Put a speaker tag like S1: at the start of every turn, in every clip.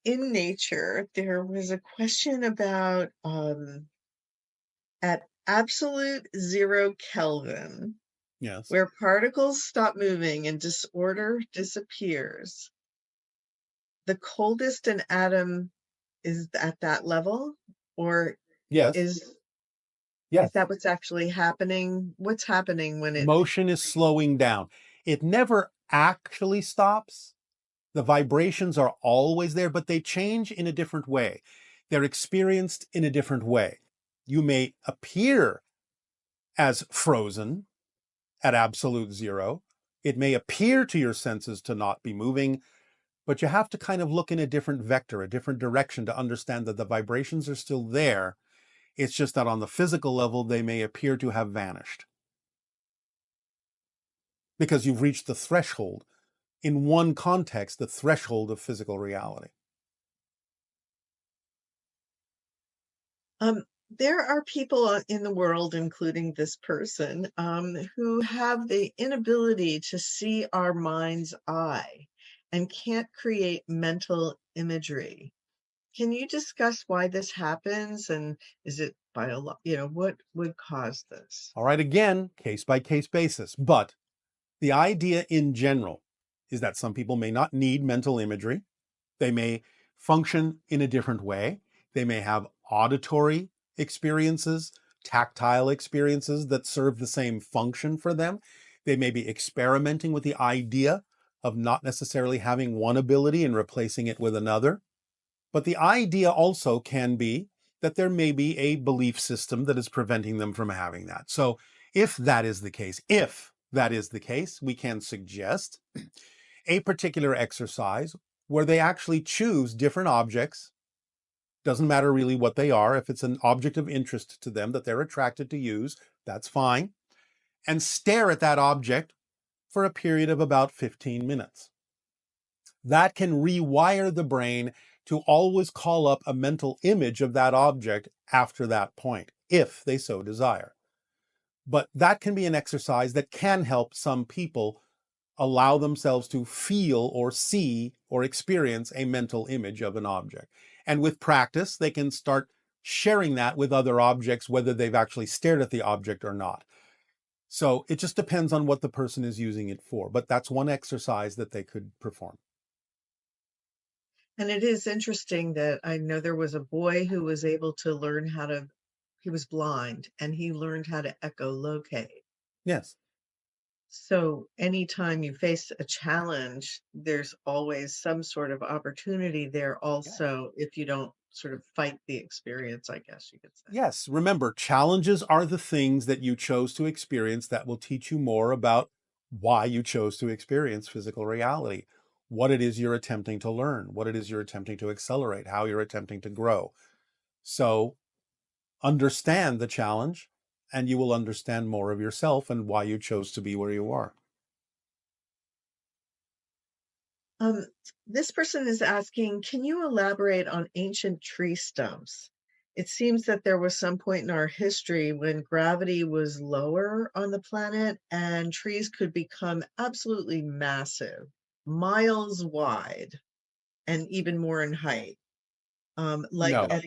S1: in nature, there was a question about at absolute 0 Kelvin,
S2: Yes.
S1: where particles stop moving and disorder disappears, the coldest an atom is at that level? Or
S2: Yes.
S1: is
S2: Yes.
S1: that what's actually happening? What's happening when it
S2: Motion is slowing down. It never actually stops. The vibrations are always there, but they change in a different way. They're experienced in a different way. You may appear as frozen at absolute zero. It may appear to your senses to not be moving, but you have to kind of look in a different vector, a different direction to understand that the vibrations are still there. It's just that on the physical level, they may appear to have vanished because you've reached the threshold, in one context, the threshold of physical reality.
S1: there are people in the world, including this person, who have the inability to see our mind's eye and can't create mental imagery. Can you discuss why this happens, and is it what would cause this?
S2: All right, again, case by case basis. But the idea in general is that some people may not need mental imagery. They may function in a different way. They may have auditory experiences, tactile experiences that serve the same function for them. They may be experimenting with the idea of not necessarily having one ability and replacing it with another. But the idea also can be that there may be a belief system that is preventing them from having that. So if that is the case, we can suggest a particular exercise where they actually choose different objects. Doesn't matter really what they are. If it's an object of interest to them that they're attracted to use, that's fine. And stare at that object for a period of about 15 minutes. That can rewire the brain to always call up a mental image of that object after that point, if they so desire. But that can be an exercise that can help some people allow themselves to feel or see or experience a mental image of an object. And with practice, they can start sharing that with other objects, whether they've actually stared at the object or not. So it just depends on what the person is using it for. But that's one exercise that they could perform.
S1: And it is interesting that I know there was a boy who was able to he was blind and he learned how to echolocate.
S2: Yes.
S1: So anytime you face a challenge, there's always some sort of opportunity there
S2: Yeah.
S1: also, if you don't sort of fight the experience, I guess you could say.
S2: Yes. Remember, challenges are the things that you chose to experience that will teach you more about why you chose to experience physical reality, what it is you're attempting to learn, what it is you're attempting to accelerate, how you're attempting to grow. So understand the challenge, and you will understand more of yourself and why you chose to be where you are.
S1: Um, this person is asking, can you elaborate on ancient tree stumps? It seems that there was some point in our history when gravity was lower on the planet and trees could become absolutely massive, miles wide, and even more in height. Like
S2: No,
S1: at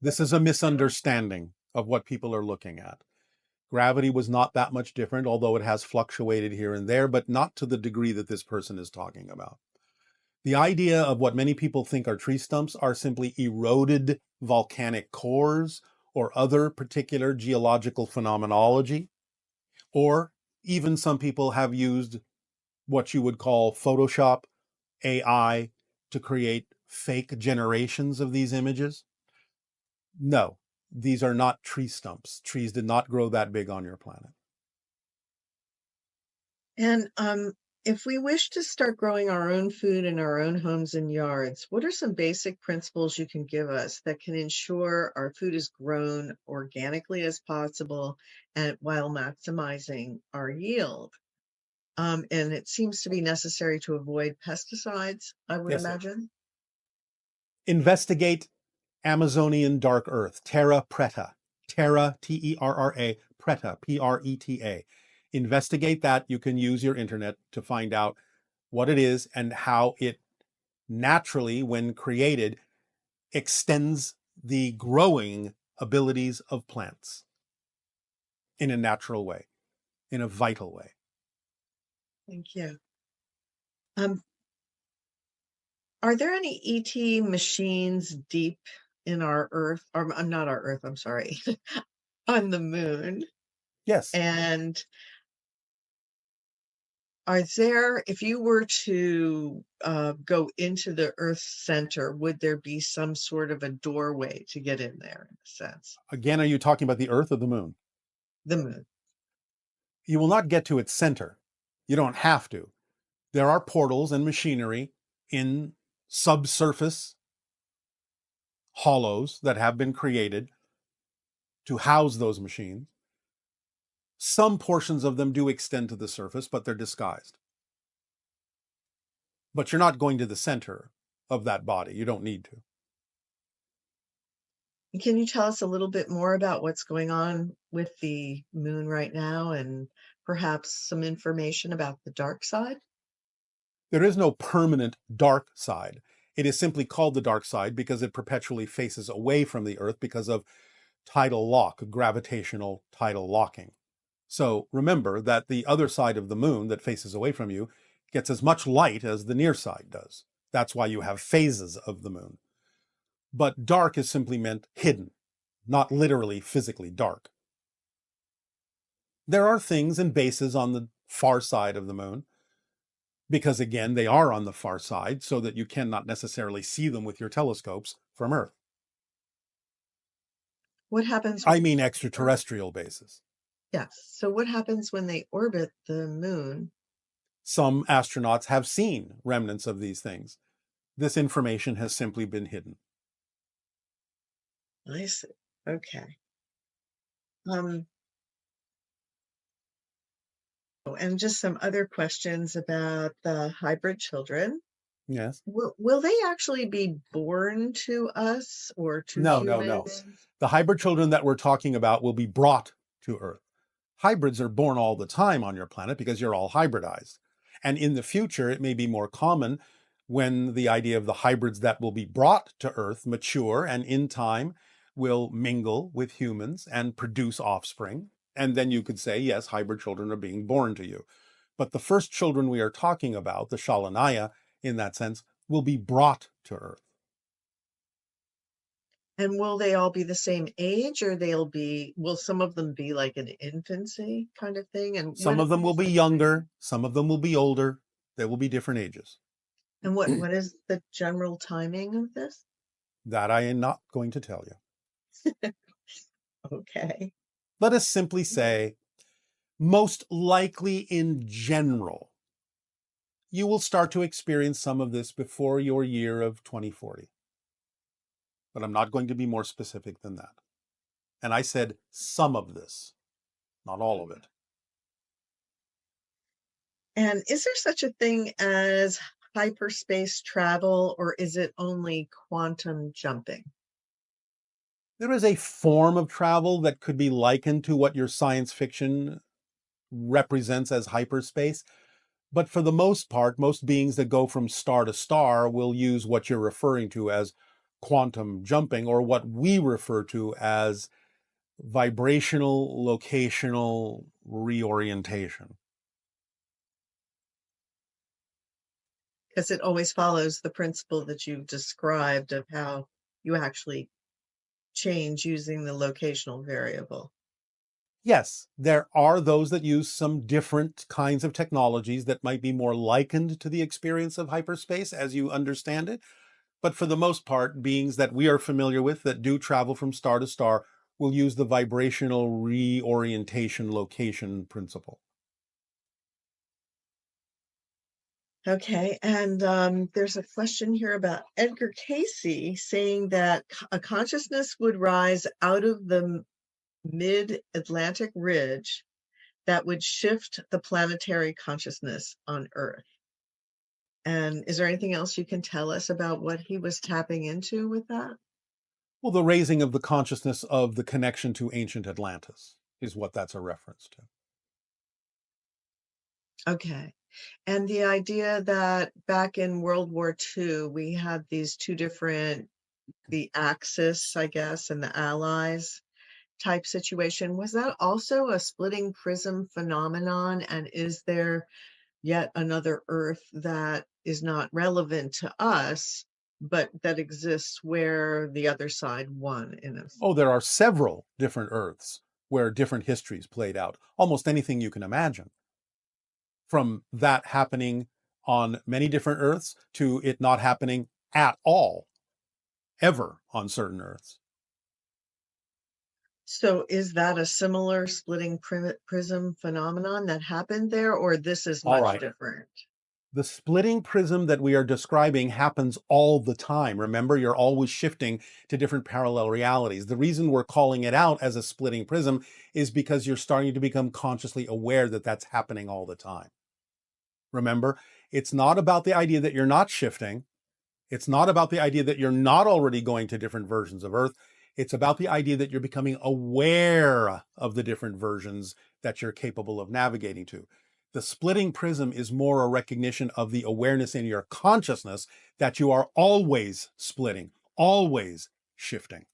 S2: this is a misunderstanding of what people are looking at. Gravity was not that much different, although it has fluctuated here and there, but not to the degree that this person is talking about. The idea of what many people think are tree stumps are simply eroded volcanic cores or other particular geological phenomenology, or even some people have used what you would call Photoshop AI to create fake generations of these images. No, these are not tree stumps. Trees did not grow that big on your planet.
S1: And if we wish to start growing our own food in our own homes and yards, what are some basic principles you can give us that can ensure our food is grown organically as possible and while maximizing our yield? And it seems to be necessary to avoid pesticides, I would
S2: Yes.
S1: imagine.
S2: Investigate Amazonian dark earth, terra preta. Terra, Terra, preta, Preta. Investigate that. You can use your internet to find out what it is and how it naturally, when created, extends the growing abilities of plants in a natural way, in a vital way.
S1: Thank you. Um, are there any ET machines deep in our Earth, or not our Earth, I'm sorry, on the moon?
S2: Yes.
S1: And are there, if you were to go into the Earth's center, would there be some sort of a doorway to get in there, in a sense?
S2: Again, are you talking about the Earth or the moon?
S1: The moon.
S2: You will not get to its center. You don't have to. There are portals and machinery in subsurface hollows that have been created to house those machines. Some portions of them do extend to the surface, but they're disguised. But you're not going to the center of that body. You don't need to.
S1: Can you tell us a little bit more about what's going on with the moon right now and perhaps some information about the dark side?
S2: There is no permanent dark side. It is simply called the dark side because it perpetually faces away from the Earth because of tidal lock, gravitational tidal locking. So remember that the other side of the moon that faces away from you gets as much light as the near side does. That's why you have phases of the moon. But dark is simply meant hidden, not literally physically dark. There are things and bases on the far side of the moon, because again, they are on the far side so that you cannot necessarily see them with your telescopes from Earth.
S1: What happens
S2: I
S1: when
S2: mean
S1: they orbit?
S2: extraterrestrial bases.
S1: Yes. So what happens when they orbit the moon?
S2: Some astronauts have seen remnants of these things. This information has simply been hidden.
S1: I see. Okay. Um, and just some other questions about the hybrid children.
S2: Yes.
S1: Will they actually be born to us or to
S2: No, no, no.
S1: humans?
S2: The hybrid children that we're talking about will be brought to Earth. Hybrids are born all the time on your planet because you're all hybridized. And in the future, it may be more common when the idea of the hybrids that will be brought to Earth mature and in time will mingle with humans and produce offspring. And then you could say, yes, hybrid children are being born to you. But the first children we are talking about, the Shalanaya, in that sense, will be brought to Earth.
S1: And will they all be the same age, or will some of them be like an infancy kind of thing? And
S2: Some of them
S1: what
S2: will
S1: is
S2: be
S1: the
S2: younger,
S1: timing?
S2: some of them will be older. They will be different ages.
S1: And what is the general timing of this?
S2: That I am not going to tell you.
S1: Okay.
S2: Let us simply say, most likely in general, you will start to experience some of this before your year of 2040. But I'm not going to be more specific than that. And I said some of this, not all of it.
S1: And is there such a thing as hyperspace travel, or is it only quantum jumping?
S2: There is a form of travel that could be likened to what your science fiction represents as hyperspace. But for the most part, most beings that go from star to star will use what you're referring to as quantum jumping, or what we refer to as vibrational locational reorientation.
S1: Because it always follows the principle that you described of how you actually change using the locational variable.
S2: Yes, there are those that use some different kinds of technologies that might be more likened to the experience of hyperspace as you understand it. But for the most part, beings that we are familiar with that do travel from star to star will use the vibrational reorientation location principle.
S1: Okay, and there's a question here about Edgar Casey saying that a consciousness would rise out of the mid-Atlantic ridge that would shift the planetary consciousness on Earth. And is there anything else you can tell us about what he was tapping into with that?
S2: Well, the raising of the consciousness of the connection to ancient Atlantis is what that's a reference to.
S1: Okay. And the idea that back in World War II, we had these two different, the Axis, I guess, and the Allies type situation, was that also a splitting prism phenomenon? And is there yet another Earth that is not relevant to us, but that exists where the other side won in a
S2: Oh, there are several different Earths where different histories played out, almost anything you can imagine. From that happening on many different Earths to it not happening at all, ever on certain Earths.
S1: So is that a similar splitting prism phenomenon that happened there, or this is
S2: All
S1: much
S2: right.
S1: different?
S2: The splitting prism that we are describing happens all the time. Remember, you're always shifting to different parallel realities. The reason we're calling it out as a splitting prism is because you're starting to become consciously aware that that's happening all the time. Remember, it's not about the idea that you're not shifting. It's not about the idea that you're not already going to different versions of Earth. It's about the idea that you're becoming aware of the different versions that you're capable of navigating to. The splitting prism is more a recognition of the awareness in your consciousness that you are always splitting, always shifting.